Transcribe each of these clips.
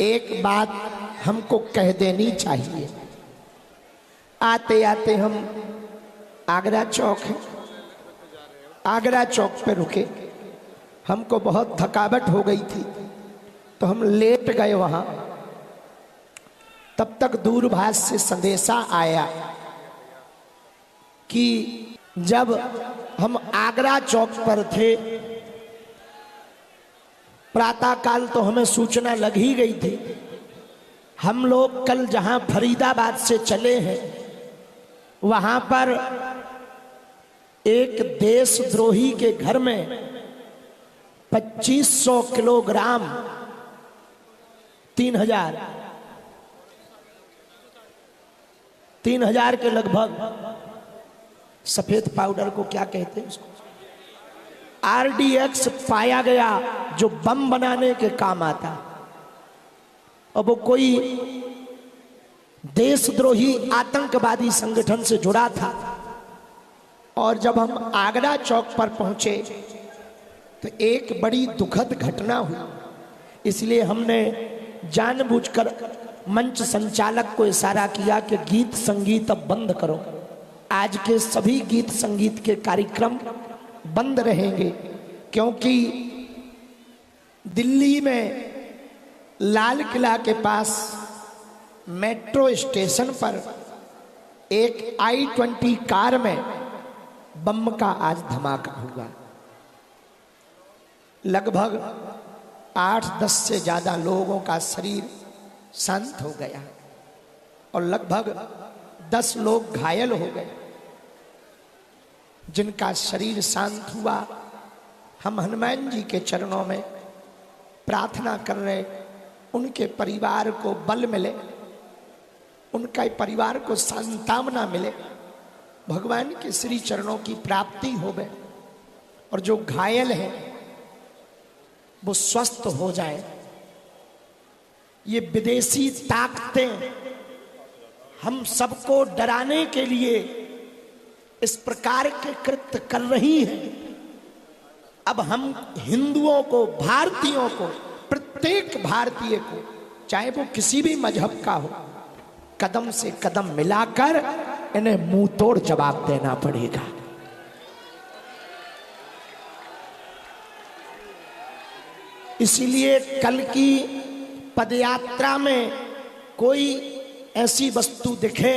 एक बात हमको कह देनी चाहिए। आते आते हम आगरा चौक है, आगरा चौक पे रुके। हमको बहुत थकावट हो गई थी तो हम लेट गए वहां। तब तक दूरभाष से संदेशा आया कि जब हम आगरा चौक पर थे, प्रातःकाल तो हमें सूचना लग ही गई थी। हम लोग कल जहां फरीदाबाद से चले हैं वहां पर एक देशद्रोही के घर में 2500 किलोग्राम 3000 के लगभग सफेद पाउडर को क्या कहते हैं उसको, RDX पाया गया जो बम बनाने के काम आता। अब वो कोई देशद्रोही आतंकवादी संगठन से जुड़ा था। और जब हम आगरा चौक पर पहुंचे तो एक बड़ी दुखद घटना हुई। इसलिए हमने जानबूझकर मंच संचालक को इशारा किया कि गीत संगीत अब बंद करो। आज के सभी गीत संगीत के कार्यक्रम बंद रहेंगे, क्योंकि दिल्ली में लाल किला के पास मेट्रो स्टेशन पर एक I-20 कार में बम का आज धमाका हुआ। लगभग 8-10 से ज्यादा लोगों का शरीर शांत हो गया और लगभग 10 लोग घायल हो गए। जिनका शरीर शांत हुआ, हम हनुमान जी के चरणों में प्रार्थना कर रहे, उनके परिवार को बल मिले, उनका परिवार को सांत्वना मिले, भगवान के श्री चरणों की प्राप्ति हो गए और जो घायल हैं वो स्वस्थ हो जाए। ये विदेशी ताकतें हम सबको डराने के लिए इस प्रकार के कृत्य कर रही हैं। अब हम हिंदुओं को, भारतीयों को, प्रत्येक भारतीय को, चाहे वो किसी भी मजहब का हो, कदम से कदम मिलाकर इन्हें मुंह तोड़ जवाब देना पड़ेगा। इसीलिए कल की पदयात्रा में कोई ऐसी वस्तु दिखे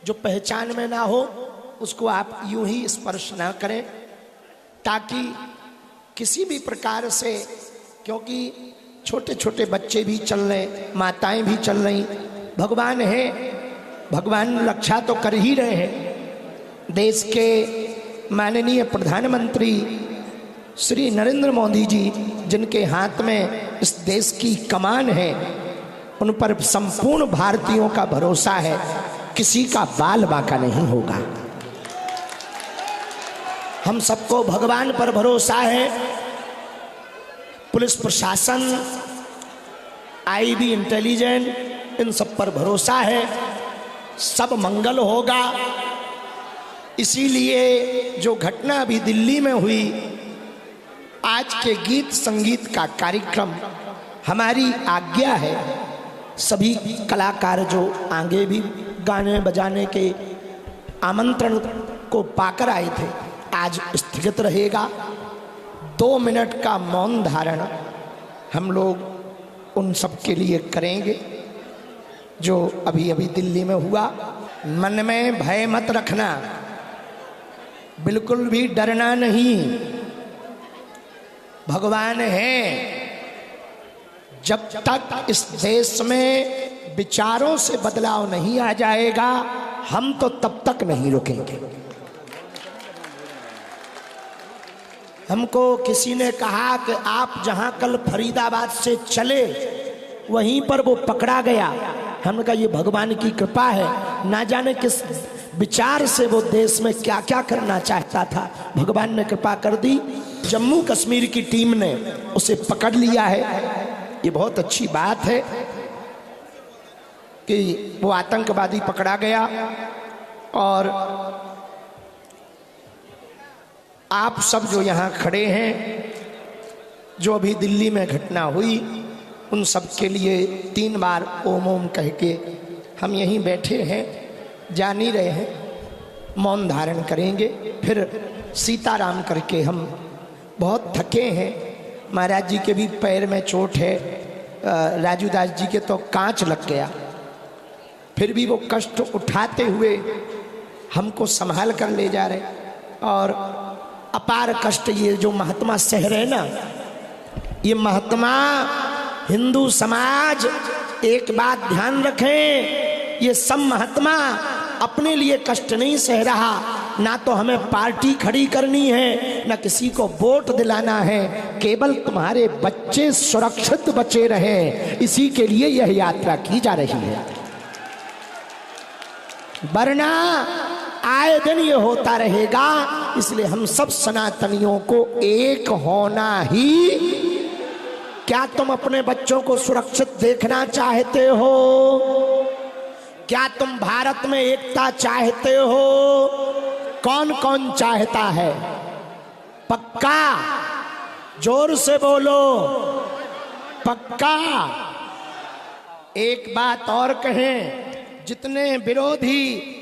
जो पहचान में ना हो, उसको आप यूं ही स्पर्श ना करें, ताकि किसी भी प्रकार से, क्योंकि छोटे छोटे बच्चे भी चल रहे, माताएं भी चल रही, भगवान है, भगवान रक्षा तो कर ही रहे हैं। देश के माननीय प्रधानमंत्री श्री नरेंद्र मोदी जी, जिनके हाथ में इस देश की कमान है, उन पर संपूर्ण भारतीयों का भरोसा है, किसी का बाल बांका नहीं होगा। हम सबको भगवान पर भरोसा है, पुलिस प्रशासन, IB इंटेलिजेंस, इन सब पर भरोसा है, सब मंगल होगा। इसीलिए जो घटना अभी दिल्ली में हुई, आज के गीत संगीत का कार्यक्रम हमारी आज्ञा है। सभी कलाकार जो आगे भी गाने बजाने के आमंत्रण को पाकर आए थे, आज स्थगित रहेगा। 2 मिनट का मौन धारण हम लोग उन सब के लिए करेंगे जो अभी अभी दिल्ली में हुआ। मन में भय मत रखना, बिल्कुल भी डरना नहीं। भगवान है। जब तक इस देश में विचारों से बदलाव नहीं आ जाएगा, हम तो तब तक नहीं रुकेंगे। हमको किसी ने कहा कि आप जहां कल फरीदाबाद से चले वहीं पर वो पकड़ा गया। हमने कहा ये भगवान की कृपा है, ना जाने किस विचार से वो देश में क्या क्या करना चाहता था, भगवान ने कृपा कर दी। जम्मू कश्मीर की टीम ने उसे पकड़ लिया है। ये बहुत अच्छी बात है कि वो आतंकवादी पकड़ा गया। और आप सब जो यहाँ खड़े हैं, जो अभी दिल्ली में घटना हुई, उन सब के लिए 3 बार ओम ओम कह के हम यहीं बैठे हैं, जान ही रहे हैं, मौन धारण करेंगे। फिर सीताराम करके हम बहुत थके हैं। महाराज जी के भी पैर में चोट है, राजू दास जी के तो कांच लग गया, फिर भी वो कष्ट उठाते हुए हमको संभाल कर ले जा रहे। और अपार कष्ट ये जो महात्मा सह रहे ना, ये महात्मा हिंदू समाज एक बात ध्यान रखें, ये सब महात्मा अपने लिए कष्ट नहीं सह रहा, ना तो हमें पार्टी खड़ी करनी है, ना किसी को वोट दिलाना है, केवल तुम्हारे बच्चे सुरक्षित बचे रहें, इसी के लिए यह यात्रा की जा रही है। वरना आए दिन ये होता रहेगा। इसलिए हम सब सनातनियों को एक होना ही। क्या तुम अपने बच्चों को सुरक्षित देखना चाहते हो? क्या तुम भारत में एकता चाहते हो? कौन कौन चाहता है? पक्का? जोर से बोलो, पक्का? एक बात और कहें, जितने विरोधी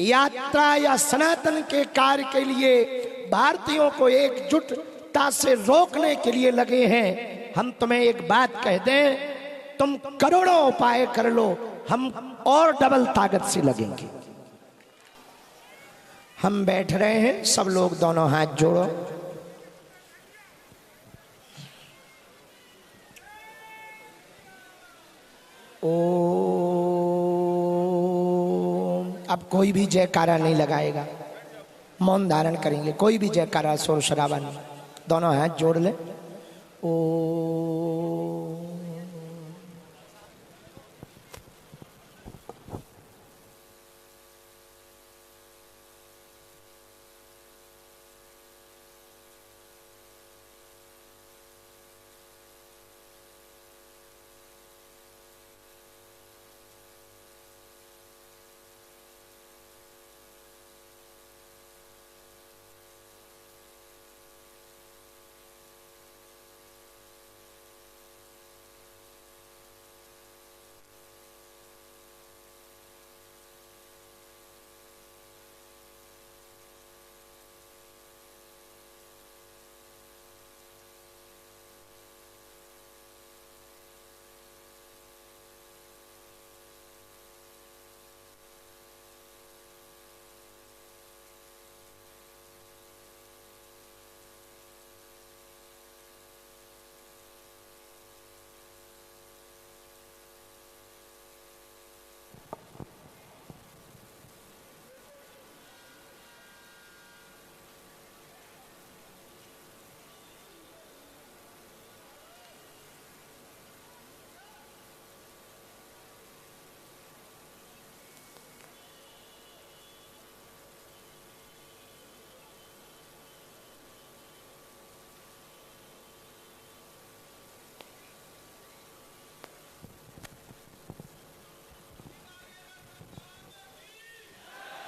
यात्रा या सनातन के कार्य के लिए भारतीयों को एकजुटता से रोकने के लिए लगे हैं, हम तुम्हें एक बात कह दें, तुम करोड़ों उपाय कर लो, हम और डबल ताकत से लगेंगे। हम बैठ रहे हैं, सब लोग दोनों हाथ जोड़ो। अब कोई भी जयकारा नहीं लगाएगा, मौन धारण करेंगे, कोई भी जयकारा शोर शराबा नहीं, दोनों हाथ जोड़ ले।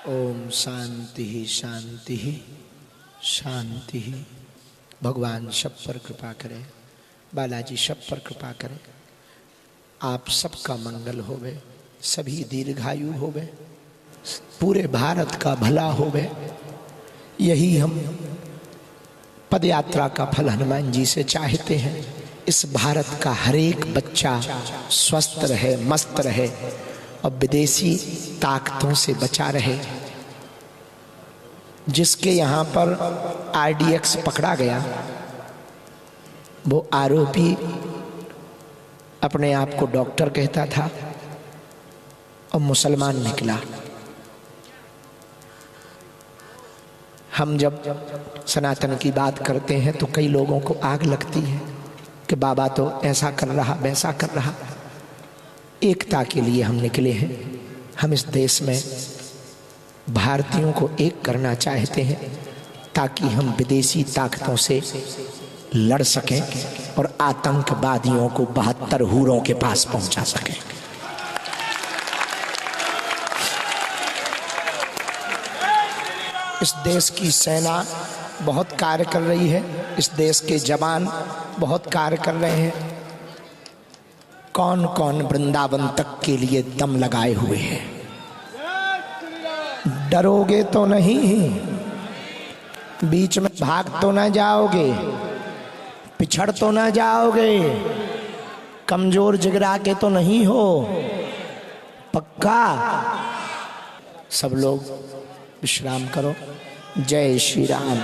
ओम शांति शांति शांति। भगवान सब पर कृपा करें, बालाजी सब पर कृपा करें, आप सबका मंगल होवे, सभी दीर्घायु होवे, पूरे भारत का भला होवे। यही हम पदयात्रा का फल हनुमान जी से चाहते हैं। इस भारत का हर एक बच्चा स्वस्थ रहे, मस्त रहे और विदेशी ताकतों से बचा रहे। जिसके यहाँ पर RDX पकड़ा गया, वो आरोपी अपने आप को डॉक्टर कहता था और मुसलमान निकला। हम जब सनातन की बात करते हैं तो कई लोगों को आग लगती है कि बाबा तो ऐसा कर रहा, वैसा कर रहा। एकता के लिए हम निकले हैं। हम इस देश में भारतीयों को एक करना चाहते हैं ताकि हम विदेशी ताकतों से लड़ सकें और आतंकवादियों को 72 हूरों के पास पहुंचा सकें। इस देश की सेना बहुत कार्य कर रही है, इस देश के जवान बहुत कार्य कर रहे हैं। कौन कौन वृंदावन तक के लिए दम लगाए हुए हैं। डरोगे तो नहीं, बीच में भाग तो ना जाओगे, पिछड़ तो ना जाओगे, कमजोर जिगरा के तो नहीं हो, पक्का। सब लोग विश्राम करो। जय श्री राम।